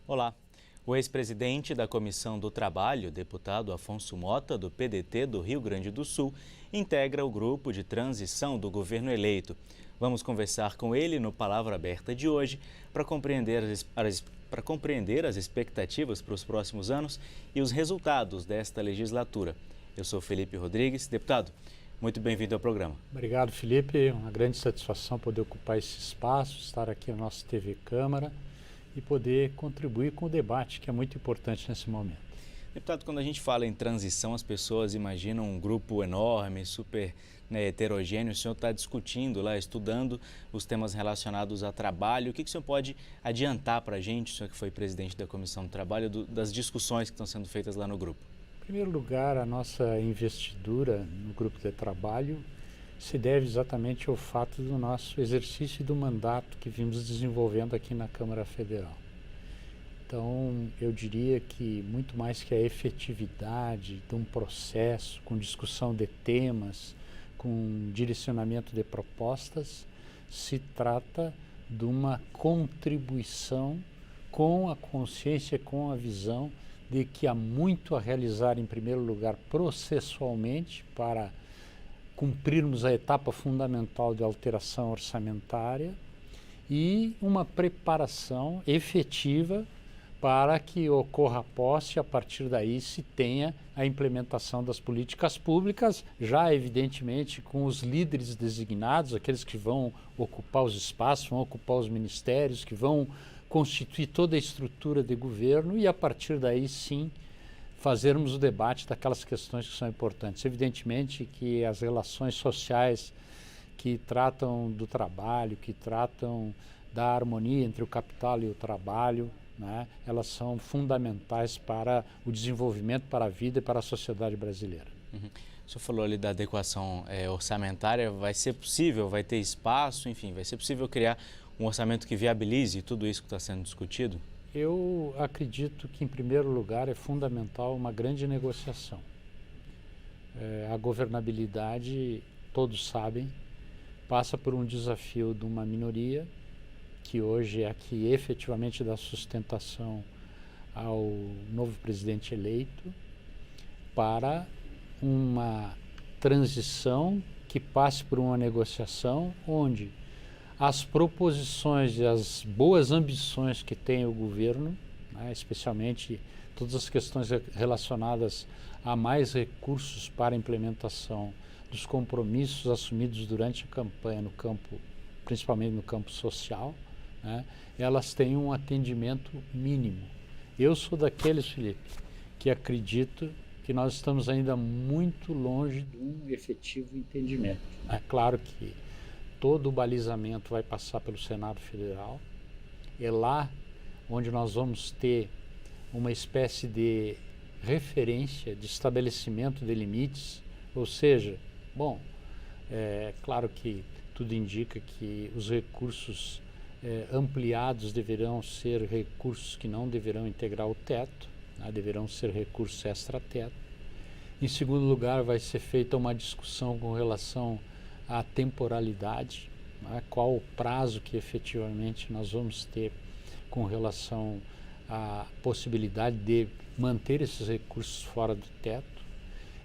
Olá. O ex-presidente da Comissão do Trabalho, deputado Afonso Mota, do PDT do Rio Grande do Sul, integra o grupo de transição do governo eleito. Vamos conversar com ele no Palavra Aberta de hoje para compreender as expectativas para os próximos anos e os resultados desta legislatura. Eu sou Felipe Rodrigues. Deputado, muito bem-vindo ao programa. Obrigado, Felipe. Uma grande satisfação poder ocupar esse espaço, estar aqui na nossa TV Câmara e poder contribuir com o debate, que é muito importante nesse momento. Deputado, quando a gente fala em transição, as pessoas imaginam um grupo enorme, super heterogêneo. O senhor está discutindo lá, estudando os temas relacionados a trabalho. O que o senhor pode adiantar para a gente, o senhor que foi presidente da Comissão do Trabalho, das discussões que estão sendo feitas lá no grupo? Em primeiro lugar, a nossa investidura no grupo de trabalho se deve exatamente ao fato do nosso exercício do mandato que vimos desenvolvendo aqui na Câmara Federal. Então, eu diria que muito mais que a efetividade de um processo, com discussão de temas, com direcionamento de propostas, se trata de uma contribuição com a consciência, com a visão de que há muito a realizar, em primeiro lugar, processualmente, para cumprirmos a etapa fundamental de alteração orçamentária e uma preparação efetiva para que ocorra a posse, a partir daí se tenha a implementação das políticas públicas, já evidentemente com os líderes designados, aqueles que vão ocupar os espaços, vão ocupar os ministérios, que vão constituir toda a estrutura de governo e a partir daí sim fazermos o debate daquelas questões que são importantes. Evidentemente que as relações sociais que tratam do trabalho, que tratam da harmonia entre o capital e o trabalho, né, elas são fundamentais para o desenvolvimento, para a vida e para a sociedade brasileira. Uhum. O senhor falou ali da adequação orçamentária. Vai ser possível, vai ter espaço, enfim, vai ser possível criar um orçamento que viabilize tudo isso que está sendo discutido? Eu acredito que, em primeiro lugar, é fundamental uma grande negociação. A governabilidade, todos sabem, passa por um desafio de uma minoria, que hoje é a que efetivamente dá sustentação ao novo presidente eleito, para uma transição que passe por uma negociação onde as proposições e as boas ambições que tem o governo, né, especialmente todas as questões relacionadas a mais recursos para a implementação dos compromissos assumidos durante a campanha no campo, principalmente no campo social, né, elas têm um atendimento mínimo. Eu sou daqueles, Felipe, que acredito que nós estamos ainda muito longe de um efetivo entendimento. É claro que todo o balizamento vai passar pelo Senado Federal. É lá onde nós vamos ter uma espécie de referência, de estabelecimento de limites. Ou seja, bom, é claro que tudo indica que os recursos ampliados deverão ser recursos que não deverão integrar o teto, né, deverão ser recursos extra-teto. Em segundo lugar, vai ser feita uma discussão com relação à temporalidade, né, qual o prazo que efetivamente nós vamos ter com relação à possibilidade de manter esses recursos fora do teto.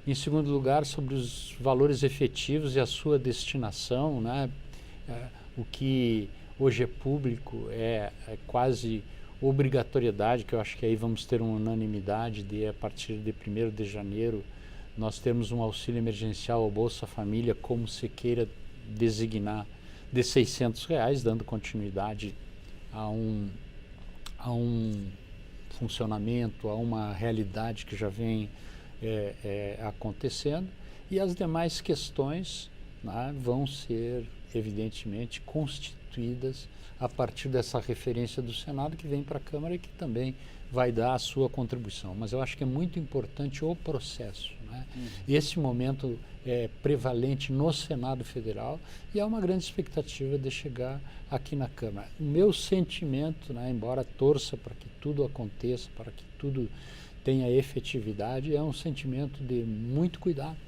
Em segundo lugar, sobre os valores efetivos e a sua destinação, né, o que hoje é público é quase obrigatoriedade, que eu acho que aí vamos ter uma unanimidade de, a partir de 1º de janeiro, nós temos um auxílio emergencial ao Bolsa Família, como se queira designar, de R$600, dando continuidade a um funcionamento, a uma realidade que já vem acontecendo, e as demais questões, né, vão ser evidentemente constituídas a partir dessa referência do Senado, que vem para a Câmara e que também vai dar a sua contribuição. Mas eu acho que é muito importante o processo, né? Esse momento é prevalente no Senado Federal e há uma grande expectativa de chegar aqui na Câmara. O meu sentimento, né, embora torça para que tudo aconteça, para que tudo tenha efetividade, é um sentimento de muito cuidado,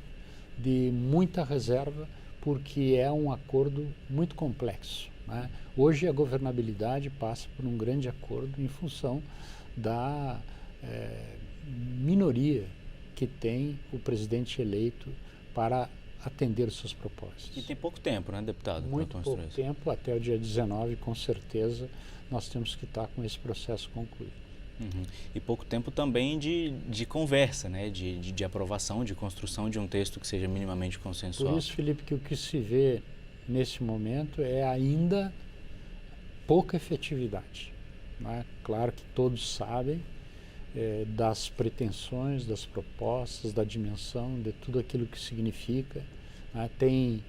de muita reserva, porque é um acordo muito complexo, né? Hoje a governabilidade passa por um grande acordo em função da minoria que tem o presidente eleito para atender os seus propósitos. E tem pouco tempo, né, deputado? Muito pouco tempo, até o dia 19, com certeza, nós temos que estar com esse processo concluído. Uhum. E pouco tempo também de conversa, né? de aprovação, de construção de um texto que seja minimamente consensual. Por isso, Felipe, que o que se vê nesse momento é ainda pouca efetividade. Né? Claro que todos sabem das pretensões, das propostas, da dimensão, de tudo aquilo que significa. Né? Tem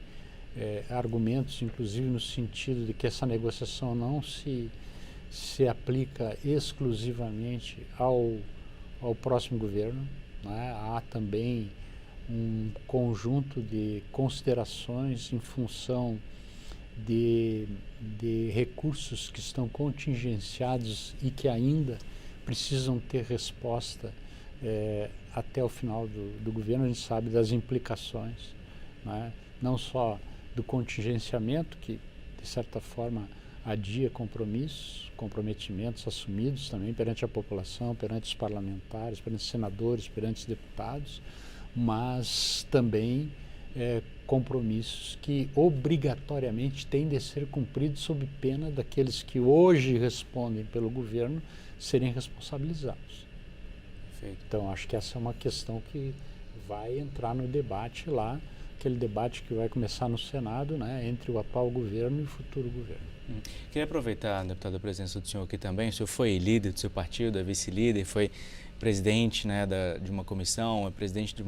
argumentos, inclusive, no sentido de que essa negociação não se aplica exclusivamente ao próximo governo. Né? Há também um conjunto de considerações em função de recursos que estão contingenciados e que ainda precisam ter resposta até o final do governo. A gente sabe das implicações, né? Não só do contingenciamento, que de certa forma adia comprometimentos assumidos também perante a população, perante os parlamentares, perante os senadores, perante os deputados, mas também compromissos que obrigatoriamente têm de ser cumpridos sob pena daqueles que hoje respondem pelo governo serem responsabilizados. Perfeito. Então, acho que essa é uma questão que vai entrar no debate lá, aquele debate que vai começar no Senado, né, entre o atual governo e o futuro governo. Queria aproveitar, deputado, a presença do senhor aqui também. O senhor foi líder do seu partido, é vice-líder, foi presidente, né, de uma comissão, é presidente de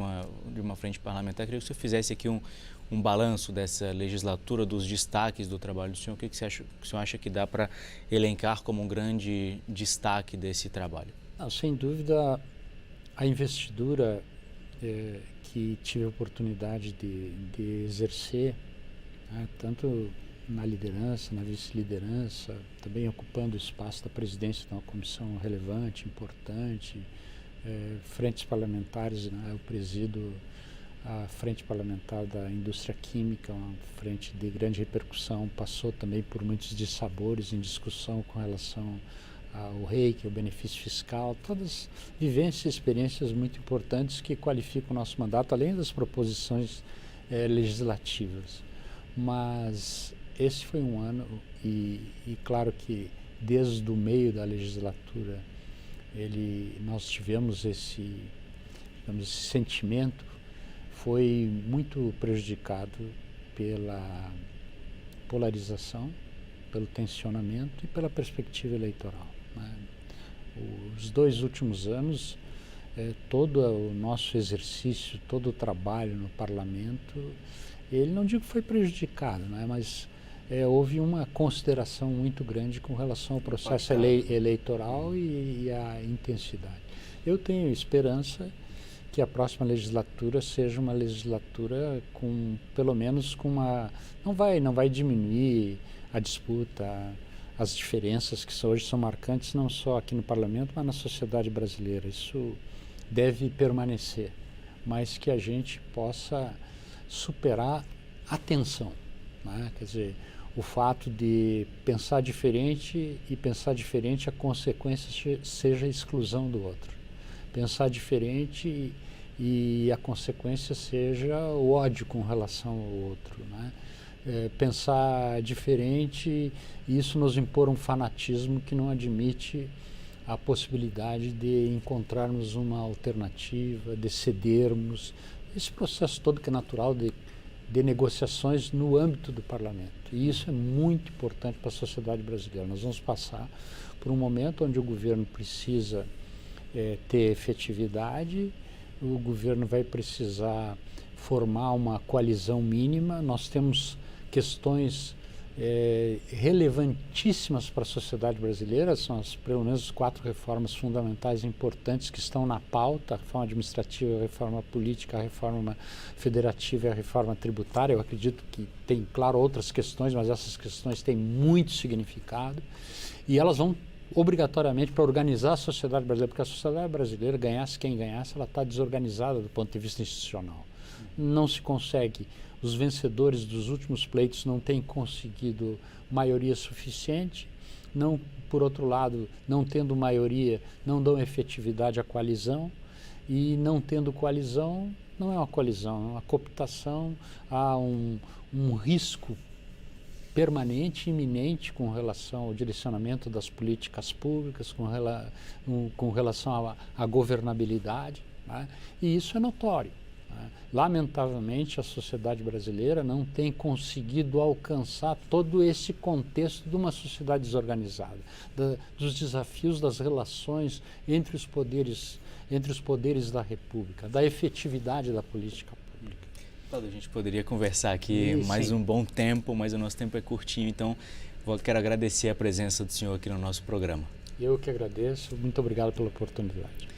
uma frente parlamentar. Queria que o senhor fizesse aqui um balanço dessa legislatura, dos destaques do trabalho do senhor. O que o senhor acha que dá para elencar como um grande destaque desse trabalho? Não, sem dúvida, a investidura que tive a oportunidade de exercer, né, tanto na liderança, na vice-liderança, também ocupando o espaço da presidência de uma comissão relevante, importante, frentes parlamentares, né, eu presido a frente parlamentar da indústria química, uma frente de grande repercussão, passou também por muitos dissabores em discussão com relação ao REIQ, ao benefício fiscal, todas vivências e experiências muito importantes que qualificam o nosso mandato, além das proposições legislativas. Mas esse foi um ano e claro que desde o meio da legislatura nós tivemos esse sentimento, foi muito prejudicado pela polarização, pelo tensionamento e pela perspectiva eleitoral. Né? Os 2 últimos anos, todo o nosso exercício, todo o trabalho no parlamento, ele não digo que foi prejudicado, né? Mas houve uma consideração muito grande com relação ao processo eleitoral e à intensidade. Eu tenho esperança que a próxima legislatura seja uma legislatura com, pelo menos com uma... Não vai diminuir a disputa, as diferenças que hoje são marcantes, não só aqui no parlamento, mas na sociedade brasileira. Isso deve permanecer, mas que a gente possa superar a tensão, né? Quer dizer, o fato de pensar diferente e pensar diferente, a consequência seja a exclusão do outro. Pensar diferente e a consequência seja o ódio com relação ao outro, né? Pensar diferente e isso nos impor um fanatismo que não admite a possibilidade de encontrarmos uma alternativa, de cedermos. Esse processo todo que é natural de negociações no âmbito do parlamento. E isso é muito importante para a sociedade brasileira. Nós vamos passar por um momento onde o governo precisa ter efetividade, o governo vai precisar formar uma coalizão mínima. Nós temos questões relevantíssimas para a sociedade brasileira, são pelo menos 4 reformas fundamentais importantes que estão na pauta: a reforma administrativa, a reforma política, a reforma federativa e a reforma tributária. Eu acredito que tem, claro, outras questões, mas essas questões têm muito significado e elas vão obrigatoriamente para organizar a sociedade brasileira, porque a sociedade brasileira, ganhasse quem ganhasse, ela está desorganizada do ponto de vista institucional. Não se consegue. Os vencedores dos últimos pleitos não têm conseguido maioria suficiente não, por outro lado, não tendo maioria, não dão efetividade à coalizão, e não tendo coalizão, não é uma coalizão, é uma cooptação, há um risco permanente, iminente com relação ao direcionamento das políticas públicas, com relação à governabilidade, né? E isso é notório, né? Lamentavelmente, a sociedade brasileira não tem conseguido alcançar todo esse contexto de uma sociedade desorganizada, dos desafios das relações entre os poderes da República, da efetividade da política pública. A gente poderia conversar aqui mais um bom tempo, mas o nosso tempo é curtinho, então quero agradecer a presença do senhor aqui no nosso programa. Eu que agradeço, muito obrigado pela oportunidade.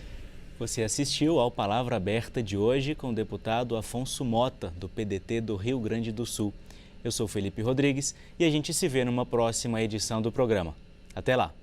Você assistiu ao Palavra Aberta de hoje com o deputado Afonso Mota, do PDT do Rio Grande do Sul. Eu sou Felipe Rodrigues e a gente se vê numa próxima edição do programa. Até lá!